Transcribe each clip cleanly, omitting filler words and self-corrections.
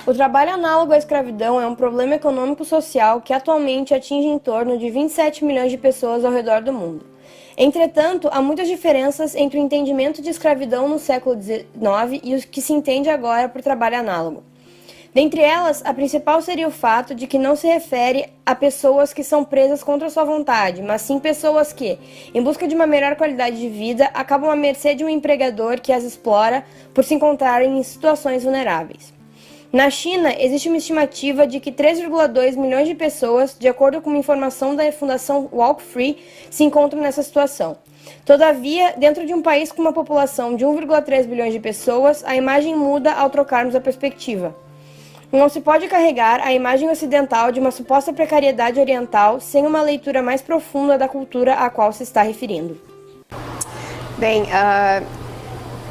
O trabalho análogo à escravidão é um problema econômico-social que atualmente atinge em torno de 27 milhões de pessoas ao redor do mundo. Entretanto, há muitas diferenças entre o entendimento de escravidão no século XIX e o que se entende agora por trabalho análogo. Dentre elas, a principal seria o fato de que não se refere a pessoas que são presas contra sua vontade, mas sim pessoas que, em busca de uma melhor qualidade de vida, acabam à mercê de um empregador que as explora por se encontrarem em situações vulneráveis. Na China, existe uma estimativa de que 3,2 milhões de pessoas, de acordo com uma informação da Fundação Walk Free, se encontram nessa situação. Todavia, dentro de um país com uma população de 1,3 bilhões de pessoas, a imagem muda ao trocarmos a perspectiva. Não se pode carregar a imagem ocidental de uma suposta precariedade oriental sem uma leitura mais profunda da cultura a qual se está referindo. Bem,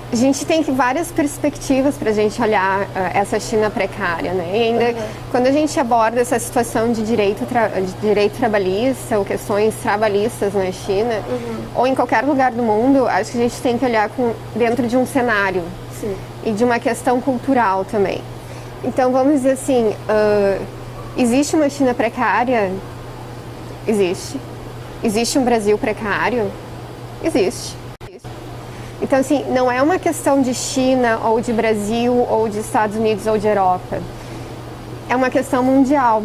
a gente tem várias perspectivas para a gente olhar essa China precária, né? E ainda quando a gente aborda essa situação de direito trabalhista ou questões trabalhistas na China ou em qualquer lugar do mundo, acho que a gente tem que olhar dentro de um cenário e de uma questão cultural também. Então vamos dizer assim, existe uma China precária? Existe. Existe um Brasil precário? Existe. Então, assim, não é uma questão de China, ou de Brasil, ou de Estados Unidos, ou de Europa. É uma questão mundial.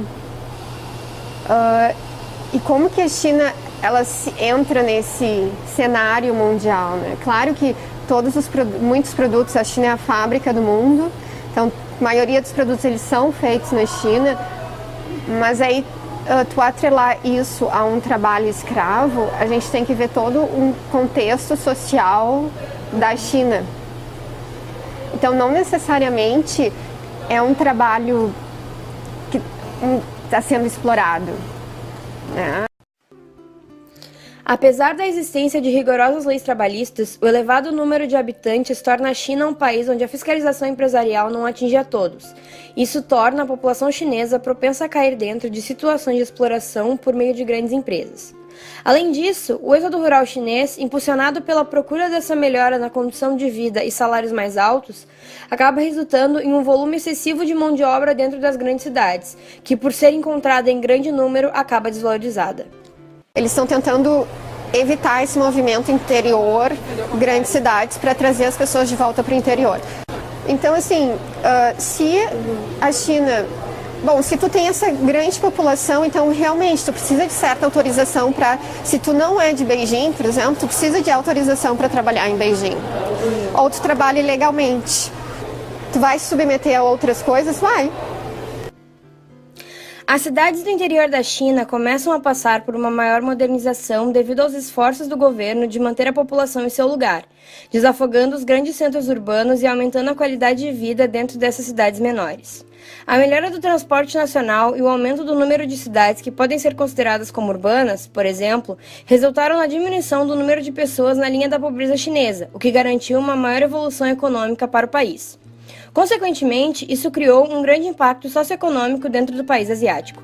E como que a China, ela entra nesse cenário mundial, né? Claro que muitos produtos, a China é a fábrica do mundo, então a maioria dos produtos eles são feitos na China, mas aí tu atrelar isso a um trabalho escravo, a gente tem que ver todo um contexto social da China. Então, não necessariamente é um trabalho que está sendo explorado, né? Apesar da existência de rigorosas leis trabalhistas, o elevado número de habitantes torna a China um país onde a fiscalização empresarial não atinge a todos. Isso torna a população chinesa propensa a cair dentro de situações de exploração por meio de grandes empresas. Além disso, o êxodo rural chinês, impulsionado pela procura dessa melhora na condição de vida e salários mais altos, acaba resultando em um volume excessivo de mão de obra dentro das grandes cidades, que por ser encontrada em grande número, acaba desvalorizada. Eles estão tentando evitar esse movimento interior, grandes cidades, para trazer as pessoas de volta para o interior. Então, assim, se a China... Bom, se tu tem essa grande população, então realmente tu precisa de certa autorização para... Se tu não é de Beijing, por exemplo, tu precisa de autorização para trabalhar em Beijing. Ou tu trabalha ilegalmente. Tu vai se submeter a outras coisas? Vai. As cidades do interior da China começam a passar por uma maior modernização devido aos esforços do governo de manter a população em seu lugar, desafogando os grandes centros urbanos e aumentando a qualidade de vida dentro dessas cidades menores. A melhora do transporte nacional e o aumento do número de cidades que podem ser consideradas como urbanas, por exemplo, resultaram na diminuição do número de pessoas na linha da pobreza chinesa, o que garantiu uma maior evolução econômica para o país. Consequentemente, isso criou um grande impacto socioeconômico dentro do país asiático.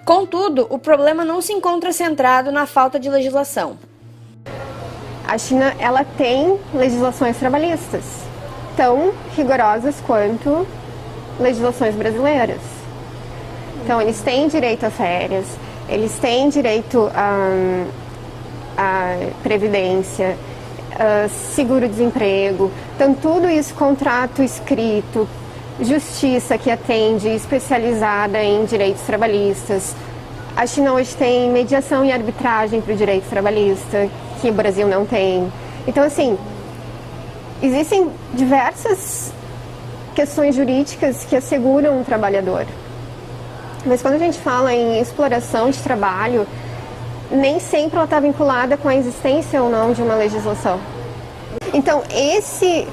Contudo, o problema não se encontra centrado na falta de legislação. A China, ela tem legislações trabalhistas, tão rigorosas quanto legislações brasileiras. Então, eles têm direito a férias, eles têm direito a previdência, seguro-desemprego, então tudo isso, contrato escrito, justiça que atende, especializada em direitos trabalhistas. A China hoje tem mediação e arbitragem para o direito trabalhista, que o Brasil não tem. Então, assim, existem diversas questões jurídicas que asseguram o trabalhador. Mas quando a gente fala em exploração de trabalho, nem sempre ela está vinculada com a existência ou não de uma legislação. Então, esse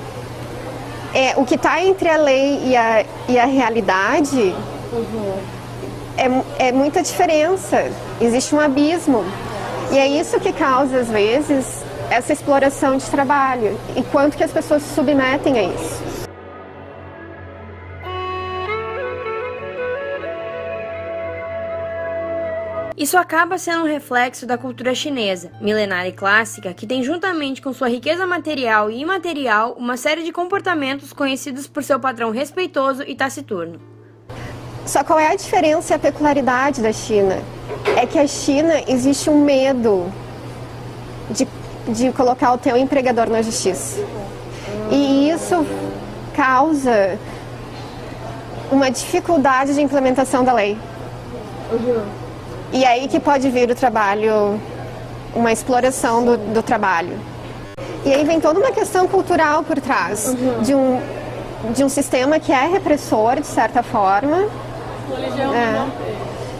é o que está entre a lei e a realidade. É muita diferença, existe um abismo. E é isso que causa, às vezes, essa exploração de trabalho e quanto que as pessoas se submetem a isso. Isso acaba sendo um reflexo da cultura chinesa, milenar e clássica, que tem juntamente com sua riqueza material e imaterial uma série de comportamentos conhecidos por seu padrão respeitoso e taciturno. Só qual é a diferença e a peculiaridade da China? É que a China existe um medo de colocar o teu empregador na justiça. E isso causa uma dificuldade de implementação da lei. E aí que pode vir o trabalho, uma exploração do trabalho. E aí vem toda uma questão cultural por trás, de um sistema que é repressor, de certa forma.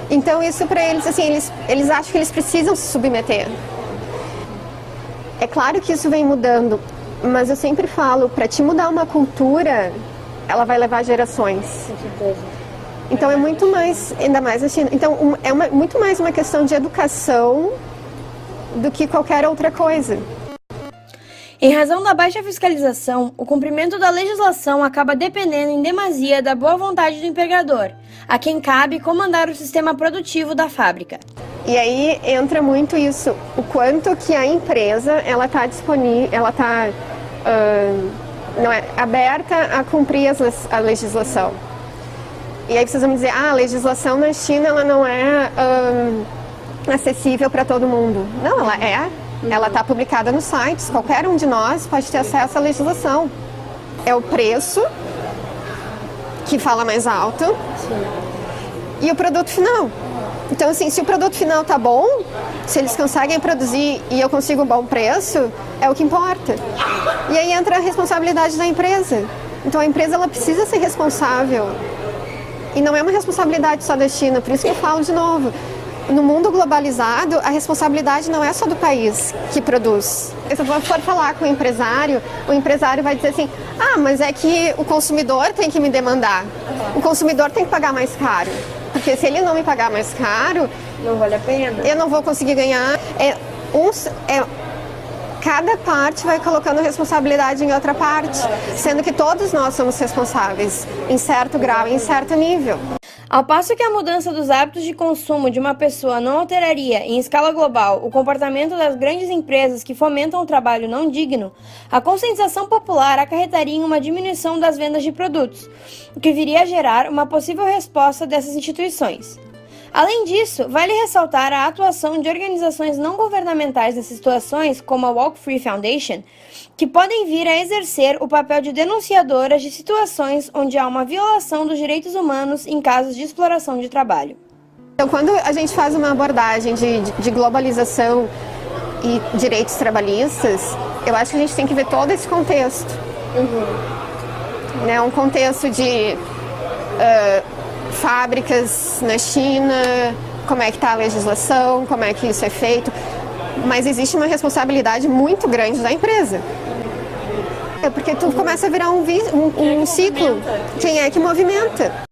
Então isso para eles, assim, eles acham que eles precisam se submeter. É claro que isso vem mudando, mas eu sempre falo, para te mudar uma cultura, ela vai levar gerações. Com certeza. Então é muito mais, ainda mais a China. Então é muito mais uma questão de educação do que qualquer outra coisa. Em razão da baixa fiscalização, o cumprimento da legislação acaba dependendo em demasia da boa vontade do empregador, a quem cabe comandar o sistema produtivo da fábrica. E aí entra muito isso, o quanto que a empresa ela está disponível, ela está não é aberta a cumprir a legislação. E aí vocês vão me dizer, a legislação na China ela não é acessível para todo mundo. Não, ela é. Ela está publicada nos sites, qualquer um de nós pode ter acesso à legislação. É o preço que fala mais alto. Sim. E o produto final. Então, assim, se o produto final tá bom, se eles conseguem produzir e eu consigo um bom preço, é o que importa. E aí entra a responsabilidade da empresa. Então, a empresa ela precisa ser responsável. E não é uma responsabilidade só da China, por isso que eu falo de novo. No mundo globalizado, a responsabilidade não é só do país que produz. Se eu for falar com o empresário vai dizer assim, mas é que o consumidor tem que me demandar. O consumidor tem que pagar mais caro. Porque se ele não me pagar mais caro, não vale a pena. Eu não vou conseguir ganhar. Cada parte vai colocando responsabilidade em outra parte, sendo que todos nós somos responsáveis, em certo grau e em certo nível. Ao passo que a mudança dos hábitos de consumo de uma pessoa não alteraria, em escala global, o comportamento das grandes empresas que fomentam o trabalho não digno, a conscientização popular acarretaria em uma diminuição das vendas de produtos, o que viria a gerar uma possível resposta dessas instituições. Além disso, vale ressaltar a atuação de organizações não governamentais nessas situações, como a Walk Free Foundation, que podem vir a exercer o papel de denunciadoras de situações onde há uma violação dos direitos humanos em casos de exploração de trabalho. Então, quando a gente faz uma abordagem de globalização e direitos trabalhistas, eu acho que a gente tem que ver todo esse contexto. Um contexto de fábricas na China, como é que está a legislação, como é que isso é feito, mas existe uma responsabilidade muito grande da empresa. É porque tudo começa a virar um ciclo. Quem é que movimenta?